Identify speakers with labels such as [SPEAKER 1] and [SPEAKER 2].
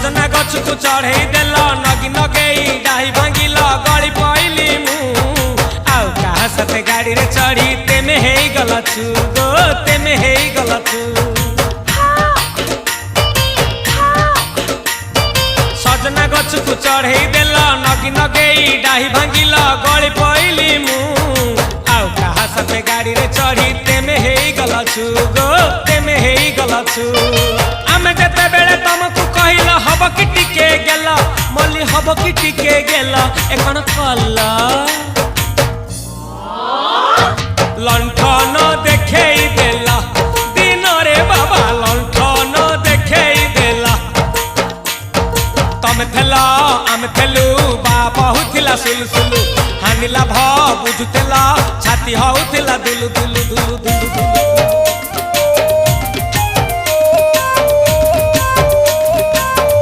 [SPEAKER 1] सजना गछ को चढ़े देल नगी नगेई डाही भांगिल गली पइली मु आउ कहा साथे गाड़ी रे चढ़ी तेमे हे गलछु गो तेमे हे गलछु सजना गछ को चढ़े देल नगी नगेई डाही भांगिल गली पइली मु आउ कहा साथे गाड़ी रे चढ़ी तेमे हे गलछु गो तेमे हे गलछु आमे जेते बेले तुमको कहिल हब कि टिके गेल मल्ली हब कि टिके गेल एखन कल लंठन देखेई देला दिन रे बाबा लंठन देखेई देला तमे थेला आमे थेलु बाबा हुथिला सुलसुलु हानिला भ बुझुतेला छाती हउथिला दुलु दुलु दुलु दुलु दुलु